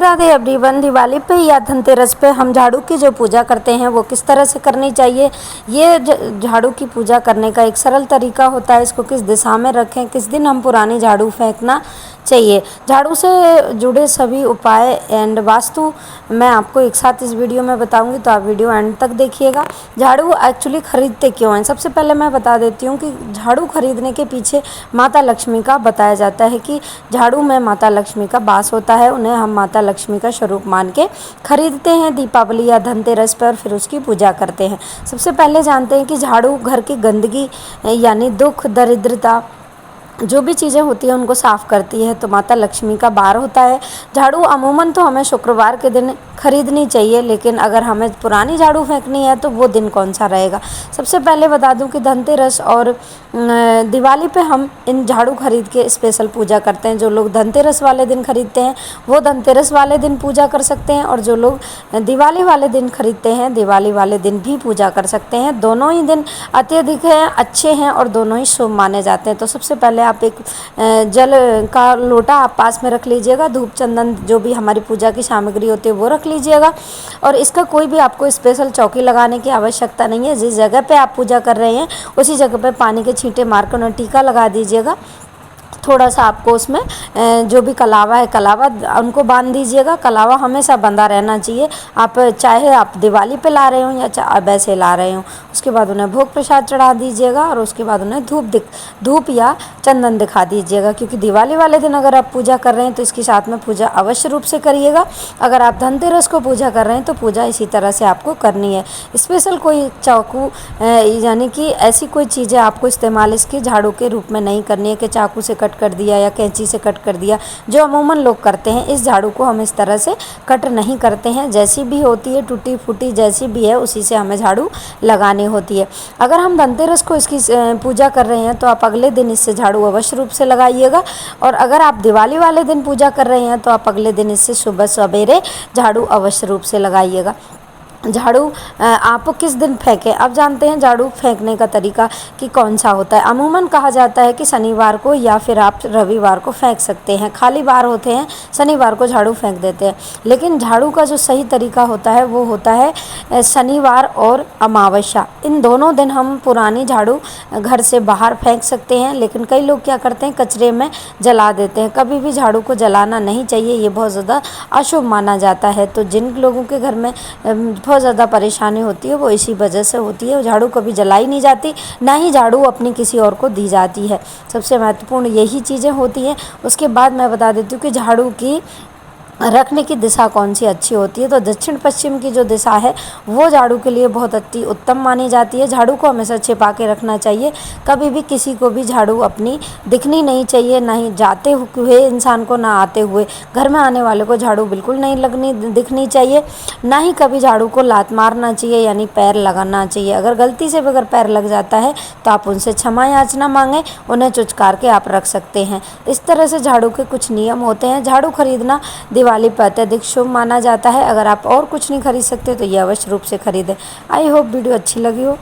Radhe everyone. Diwali पे या धनतेरस पे हम झाड़ू की जो पूजा करते हैं वो किस तरह से करनी चाहिए। ये झाड़ू की पूजा करने का एक सरल तरीका होता है। इसको किस दिशा में रखें, किस दिन हम पुरानी झाड़ू फेंकना चाहिए, झाड़ू से जुड़े सभी उपाय एंड वास्तु मैं आपको एक साथ इस वीडियो में बताऊंगी, तो आप वीडियो एंड तक देखिएगा। झाड़ू एक्चुअली खरीदते क्यों हैं, सबसे पहले मैं बता देती हूँ कि झाड़ू खरीदने के पीछे माता लक्ष्मी का बताया जाता है कि झाड़ू में माता लक्ष्मी का वास होता है। उन्हें हम माता लक्ष्मी का स्वरूप मान के खरीदते हैं दीपावली या धनतेरस पर, फिर उसकी पूजा करते हैं। सबसे पहले जानते हैं कि झाड़ू घर की गंदगी यानी दुख दरिद्रता जो भी चीज़ें होती हैं उनको साफ़ करती है, तो माता लक्ष्मी का वार होता है। झाड़ू अमूमन तो हमें शुक्रवार के दिन खरीदनी चाहिए, लेकिन अगर हमें पुरानी झाड़ू फेंकनी है तो वो दिन कौन सा रहेगा। सबसे पहले बता दूं कि धनतेरस और दिवाली पे हम इन झाड़ू खरीद के स्पेशल पूजा करते हैं। जो लोग धनतेरस वाले दिन खरीदते हैं वो धनतेरस वाले दिन पूजा कर सकते हैं, और जो लोग दिवाली वाले दिन खरीदते हैं दिवाली वाले दिन भी पूजा कर सकते हैं। दोनों ही दिन अत्यधिक हैं, अच्छे हैं और दोनों ही शुभ माने जाते हैं। तो सबसे पहले आप एक जल का लोटा आप पास में रख लीजिएगा, धूप चंदन जो भी हमारी पूजा की सामग्री होती है वो रख लीजिएगा। और इसका कोई भी आपको स्पेशल चौकी लगाने की आवश्यकता नहीं है। जिस जगह पे आप पूजा कर रहे हैं उसी जगह पे पानी के छींटे मारकर उन्हें टीका लगा दीजिएगा। थोड़ा सा आपको उसमें जो भी कलावा है कलावा उनको बांध दीजिएगा। कलावा हमेशा बंधा रहना चाहिए। आप चाहे आप दिवाली पे ला रहे हो या वैसे ला रहे हो। उसके बाद उन्हें भोग प्रसाद चढ़ा दीजिएगा और उसके बाद उन्हें धूप या चंदन दिखा दीजिएगा। क्योंकि दिवाली वाले दिन अगर आप पूजा कर रहे हैं तो इसके साथ में पूजा अवश्य रूप से करिएगा। अगर आप धनतेरस को पूजा कर रहे हैं तो पूजा इसी तरह से आपको करनी है। स्पेशल कोई चाकू यानी कि ऐसी कोई चीज़ें आपको इस्तेमाल इसकी झाड़ू के रूप में नहीं करनी है कि चाकू से कट कर दिया या कैंची से कट कर दिया, जो अमूमन लोग करते हैं। इस झाड़ू को हम इस तरह से कट नहीं करते हैं। जैसी भी होती है टूटी फूटी जैसी भी है उसी से हमें झाड़ू लगानी होती है। अगर हम धनतेरस को इसकी पूजा कर रहे हैं तो आप अगले दिन इससे झाड़ू अवश्य रूप से लगाइएगा। और अगर आप दिवाली वाले दिन पूजा कर रहे हैं तो आप अगले दिन इससे सुबह सवेरे झाड़ू अवश्य रूप से लगाइएगा। झाड़ू आप किस दिन फेंकें, अब जानते हैं झाड़ू फेंकने का तरीका कि कौन सा होता है। अमूमन कहा जाता है कि शनिवार को या फिर आप रविवार को फेंक सकते हैं। खाली बार होते हैं शनिवार को झाड़ू फेंक देते हैं, लेकिन झाड़ू का जो सही तरीका होता है वो होता है शनिवार और अमावस्या। इन दोनों दिन हम पुरानी झाड़ू घर से बाहर फेंक सकते हैं। लेकिन कई लोग क्या करते हैं कचरे में जला देते हैं। कभी भी झाड़ू को जलाना नहीं चाहिए, ये बहुत ज़्यादा अशुभ माना जाता है। तो जिन लोगों के घर में बहुत ज़्यादा परेशानी होती है वो इसी वजह से होती है। झाड़ू कभी जलाई नहीं जाती, ना ही झाड़ू अपनी किसी और को दी जाती है। सबसे महत्वपूर्ण यही चीज़ें होती हैं। उसके बाद मैं बता देती हूँ कि झाड़ू की रखने की दिशा कौन सी अच्छी होती है। तो दक्षिण पश्चिम की जो दिशा है वो झाड़ू के लिए बहुत अति उत्तम मानी जाती है। झाड़ू को हमेशा छिपा के रखना चाहिए। कभी भी किसी को भी झाड़ू अपनी दिखनी नहीं चाहिए, ना ही जाते हुए इंसान को ना आते हुए। घर में आने वाले को झाड़ू बिल्कुल नहीं दिखनी चाहिए। ना ही कभी झाड़ू को लात मारना चाहिए यानी पैर लगाना चाहिए। अगर गलती से भी अगर पैर लग जाता है तो आप उनसे क्षमा याचना मांगें, उन्हें चुचकार के आप रख सकते हैं। इस तरह से झाड़ू के कुछ नियम होते हैं। झाड़ू खरीदना दिवाली पर अत्यधिक शुभ माना जाता है। अगर आप और कुछ नहीं खरीद सकते तो ये अवश्य रूप से खरीदें। आई होप वीडियो अच्छी लगी हो।